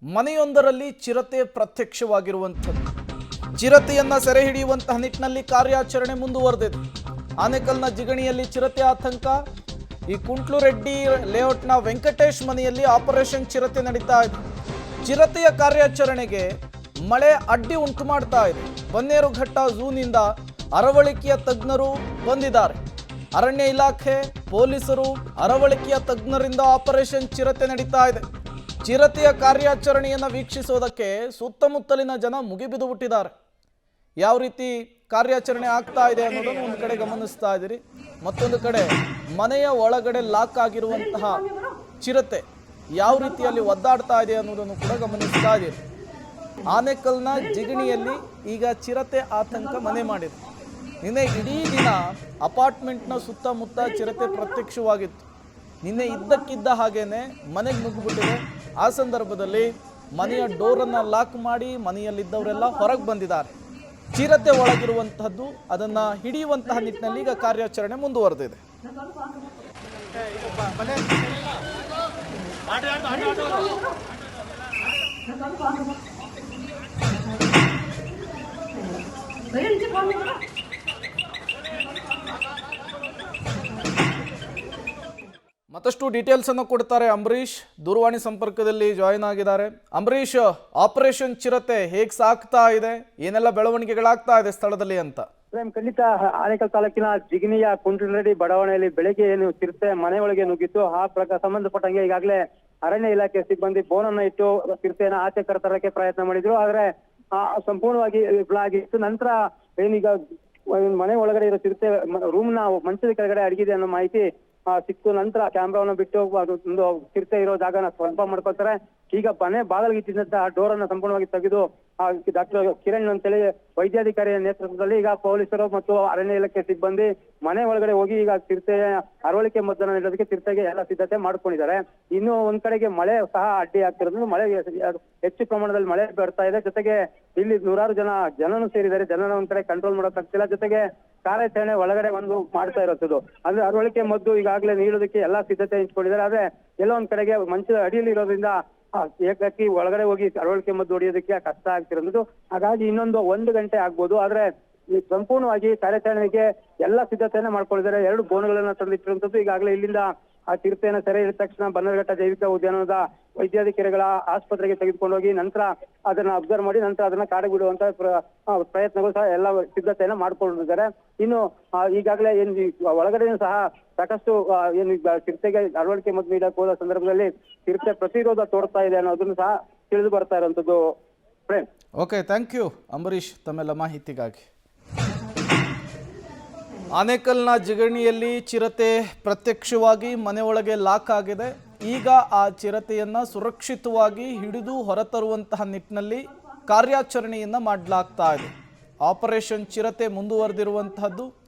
ಮನೆಯೊಂದರಲ್ಲಿ ಚಿರತೆ ಪ್ರತ್ಯಕ್ಷವಾಗಿರುವಂಥದ್ದು. ಚಿರತೆಯನ್ನ ಸೆರೆ ಹಿಡಿಯುವಂತಹ ನಿಟ್ಟಿನಲ್ಲಿ ಕಾರ್ಯಾಚರಣೆ ಮುಂದುವರೆದಿದೆ. ಆನೇಕಲ್ನ ಜಿಗಣಿಯಲ್ಲಿ ಚಿರತೆ ಆತಂಕ. ಈ ಕುಂಟ್ಲು ರೆಡ್ಡಿ ಲೇಔಟ್ನ ವೆಂಕಟೇಶ್ ಮನೆಯಲ್ಲಿ ಆಪರೇಷನ್ ಚಿರತೆ ನಡೀತಾ ಇದೆ. ಚಿರತೆಯ ಕಾರ್ಯಾಚರಣೆಗೆ ಮಳೆ ಅಡ್ಡಿ ಉಂಟು ಮಾಡ್ತಾ ಇದೆ. ಬನ್ನೇರುಘಟ್ಟ ಝೂನಿಂದ ಅರವಳಿಕೆಯ ತಜ್ಞರು ಬಂದಿದ್ದಾರೆ. ಅರಣ್ಯ ಇಲಾಖೆ, ಪೊಲೀಸರು, ಅರವಳಿಕೆಯ ತಜ್ಞರಿಂದ ಆಪರೇಷನ್ ಚಿರತೆ ನಡೀತಾ ಇದೆ. ಚಿರತೆಯ ಕಾರ್ಯಾಚರಣೆಯನ್ನು ವೀಕ್ಷಿಸೋದಕ್ಕೆ ಸುತ್ತಮುತ್ತಲಿನ ಜನ ಮುಗಿಬಿದ್ದು ಬಿಟ್ಟಿದ್ದಾರೆ. ಯಾವ ರೀತಿ ಕಾರ್ಯಾಚರಣೆ ಆಗ್ತಾ ಇದೆ ಅನ್ನೋದನ್ನು ಒಂದು ಕಡೆ ಗಮನಿಸ್ತಾ ಇದ್ದೀರಿ. ಮತ್ತೊಂದು ಕಡೆ ಮನೆಯ ಒಳಗಡೆ ಲಾಕ್ ಆಗಿರುವಂತಹ ಚಿರತೆ ಯಾವ ರೀತಿಯಲ್ಲಿ ಒದ್ದಾಡ್ತಾ ಇದೆ ಅನ್ನೋದನ್ನು ಕೂಡ ಗಮನಿಸ್ತಾ ಇದ್ದೀರಿ. ಆನೇಕಲ್ನ ಜಿಗಣಿಯಲ್ಲಿ ಈಗ ಚಿರತೆ ಆತಂಕ ಮನೆ ಮಾಡಿದೆ. ನಿನ್ನೆ ಇಡೀ ದಿನ ಅಪಾರ್ಟ್ಮೆಂಟ್ನ ಸುತ್ತಮುತ್ತ ಚಿರತೆ ಪ್ರತ್ಯಕ್ಷವಾಗಿತ್ತು. ನಿನ್ನೆ ಇದ್ದಕ್ಕಿದ್ದ ಹಾಗೇನೆ ಮನೆಗೆ ನುಗ್ಗಿಬಿಟ್ಟಿದೆ. ಆ ಸಂದರ್ಭದಲ್ಲಿ ಮನೆಯ ಡೋರನ್ನು ಲಾಕ್ ಮಾಡಿ ಮನೆಯಲ್ಲಿದ್ದವರೆಲ್ಲ ಹೊರಗೆ ಬಂದಿದ್ದಾರೆ. ಚಿರತೆ ಒಳಗಿರುವಂತಹದ್ದು ಅದನ್ನು ಹಿಡಿಯುವಂತಹ ನಿಟ್ಟಿನಲ್ಲಿ ಈಗ ಕಾರ್ಯಾಚರಣೆ ಮುಂದುವರೆದಿದೆ. ಮತ್ತಷ್ಟು ಡೀಟೇಲ್ಸ್ ಅನ್ನು ಕೊಡ್ತಾರೆ ಅಂಬರೀಶ್. ದೂರವಾಣಿ ಸಂಪರ್ಕದಲ್ಲಿ ಜಾಯಿನ್ ಆಗಿದ್ದಾರೆ. ಅಂಬರೀಶ್, ಆಪರೇಷನ್ ಚಿರತೆ ಹೇಗೆ ಸಾಕ್ತಾ ಇದೆ, ಏನೆಲ್ಲ ಬೆಳವಣಿಗೆಗಳಾಗ್ತಾ ಇದೆ ಸ್ಥಳದಲ್ಲಿ ಅಂತ? ಖಂಡಿತ ಆನೇಕಲ್ ತಾಲೂಕಿನ ಜಿಗಣಿಯ ಕುಂಟ್ಲರೆಡ್ಡಿ ಬಡಾವಣೆಯಲ್ಲಿ ಬೆಳಗ್ಗೆ ಏನು ಚಿರತೆ ಮನೆ ಒಳಗೆ ನುಗ್ಗಿತ್ತು. ಆ ಪ್ರಕಾರ ಸಂಬಂಧಪಟ್ಟಂಗೆ ಈಗಾಗಲೇ ಅರಣ್ಯ ಇಲಾಖೆ ಸಿಬ್ಬಂದಿ ಬೋನನ್ನ ಇಟ್ಟು ಚಿರತೆಯನ್ನ ಆಚೆ ಕರೆತರಕ್ಕೆ ಪ್ರಯತ್ನ ಮಾಡಿದ್ರು. ಆದ್ರೆ ಸಂಪೂರ್ಣವಾಗಿ ವಿಫಲ ಆಗಿತ್ತು. ನಂತರ ಏನೀಗ ಮನೆ ಒಳಗಡೆ ಇರೋ ಚಿರತೆ ರೂಮ್ನ ಮಂಚದ ಕೆಳಗಡೆ ಅಡಗಿದೆ ಅನ್ನೋ ಮಾಹಿತಿ ಸಿಕ್ತು. ನಂತರ ಕ್ಯಾಮ್ರಾವನ್ನ ಬಿಟ್ಟು ಒಂದು ಚಿರತೆ ಇರೋ ಜಾಗನ ಕನ್ಫರ್ಮ್ ಮಾಡ್ಕೊಳ್ತಾರೆ. ಈಗ ಮನೆ ಬಾಗಿಲಿಗಿಟ್ಟಿದ್ದಂತ ಡೋರ್ ಅನ್ನ ಸಂಪೂರ್ಣವಾಗಿ ತೆಗೆದು ಡಾಕ್ಟರ್ ಕಿರಣ್ ಅಂತೇಳಿ ವೈದ್ಯಾಧಿಕಾರಿಯ ನೇತೃತ್ವದಲ್ಲಿ ಈಗ ಪೊಲೀಸರು ಮತ್ತು ಅರಣ್ಯ ಇಲಾಖೆ ಸಿಬ್ಬಂದಿ ಮನೆ ಒಳಗಡೆ ಹೋಗಿ ಈಗ ಚಿರತೆಯ ಅರವಳಿಕೆ ಮದ್ದನ್ನ ನೀಡೋದಕ್ಕೆ ಚಿರತೆಗೆ ಎಲ್ಲ ಸಿದ್ಧತೆ ಮಾಡ್ಕೊಂಡಿದ್ದಾರೆ. ಇನ್ನು ಒಂದ್ ಕಡೆಗೆ ಮಳೆ ಸಹ ಅಡ್ಡಿ ಆಗ್ತಿರೋದ್ರಿಂದ ಮಳೆ ಹೆಚ್ಚು ಪ್ರಮಾಣದಲ್ಲಿ ಮಳೆ ಬರ್ತಾ ಇದೆ. ಜೊತೆಗೆ ಇಲ್ಲಿ ನೂರಾರು ಜನನು ಸೇರಿದ್ದಾರೆ. ಜನನ ಒಂದ್ ಕಡೆ ಕಂಟ್ರೋಲ್ ಮಾಡೋಕ್ಕಾಗ್ತಿಲ್ಲ. ಜೊತೆಗೆ ಕಾರ್ಯಾಚರಣೆ ಒಳಗಡೆ ಒಂದು ಮಾಡ್ತಾ ಇರೋದು ಅಂದ್ರೆ ಅರವಳಿಕೆ ಮದ್ದು ಈಗಾಗಲೇ ನೀಡೋದಕ್ಕೆ ಎಲ್ಲಾ ಸಿದ್ಧತೆ ಇಟ್ಕೊಂಡಿದ್ದಾರೆ. ಆದ್ರೆ ಎಲ್ಲೋ ಒಂದ್ ಕಡೆಗೆ ಮಂಚದ ಅಡಿಯಲ್ಲಿ ಇರೋದ್ರಿಂದ ಏಕಾಕಿ ಒಳಗಡೆ ಹೋಗಿ ಅರವಳಿಕೆ ಮದ್ದು ಹೊಡೆಯೋದಕ್ಕೆ ಕಷ್ಟ ಆಗ್ತಿರೋದು. ಹಾಗಾಗಿ ಇನ್ನೊಂದು 1 ಗಂಟೆ ಆಗ್ಬೋದು. ಆದ್ರೆ ಸಂಪೂರ್ಣವಾಗಿ ಕಾರ್ಯಾಚರಣೆಗೆ ಎಲ್ಲಾ ಸಿದ್ಧತೆಯನ್ನ ಮಾಡ್ಕೊಂಡಿದ್ದಾರೆ. 2 ಬೋನ್ಗಳನ್ನ ತಂದಿಟ್ಟಿರುವಂತದ್ದು. ಈಗಾಗಲೇ ಇಲ್ಲಿಂದ ಆ ಚಿರತೆಯನ್ನ ಸೆರೆ ಹಿಡಿದ ತಕ್ಷಣ ಬನ್ನರಘಟ್ಟ ಜೈವಿಕ ಉದ್ಯಾನದ ವೈದ್ಯಾಧಿಕಾರಿಗಳ ಆಸ್ಪತ್ರೆಗೆ ತೆಗೆದುಕೊಂಡೋಗಿ ನಂತರ ಅದನ್ನ ಅಬ್ಸರ್ವ್ ಮಾಡಿ ನಂತರ ಅದನ್ನ ಕಾಡಿಗೆ ಬಿಡುವಂತ ಪ್ರಯತ್ನಗಳು ಸಹ ಎಲ್ಲ ಸಿದ್ಧತೆಯನ್ನ ಮಾಡ್ಕೊಂಡಿದ್ದಾರೆ. ಇನ್ನು ಈಗಾಗಲೇ ಏನ್ ಒಳಗಡೆ ಸಹ ಸಾಕಷ್ಟು ಏನು ಚಿರತೆಗೆ ಅರವಳಿಕೆ ಮದ್ದು ನೀಡಕ್ ಹೋದ ಸಂದರ್ಭದಲ್ಲಿ ಚಿರತೆ ಪ್ರತಿರೋಧ ತೋರ್ತಾ ಇದೆ ಅನ್ನೋದನ್ನು ಸಹ ತಿಳಿದು ಬರ್ತಾ ಇರುವಂತದ್ದು. ಓಕೆ, ಥ್ಯಾಂಕ್ ಯು ಅಂಬರೀಶ್ ತಮ್ಮೆಲ್ಲ ಮಾಹಿತಿಗಾಗಿ. ಆನೇಕಲ್ನ ಜಿಗಣಿಯಲ್ಲಿ ಚಿರತೆ ಪ್ರತ್ಯಕ್ಷವಾಗಿ ಮನೆಯೊಳಗೆ ಲಾಕ್ ಆಗಿದೆ. ಈಗ ಆ ಚಿರತೆಯನ್ನು ಸುರಕ್ಷಿತವಾಗಿ ಹಿಡಿದು ಹೊರತರುವಂತಹ ನಿಟ್ಟಿನಲ್ಲಿ ಕಾರ್ಯಾಚರಣೆಯನ್ನು ಮಾಡಲಾಗ್ತಾ ಇದೆ. ಆಪರೇಷನ್ ಚಿರತೆ ಮುಂದುವರೆದಿರುವಂತಹದ್ದು.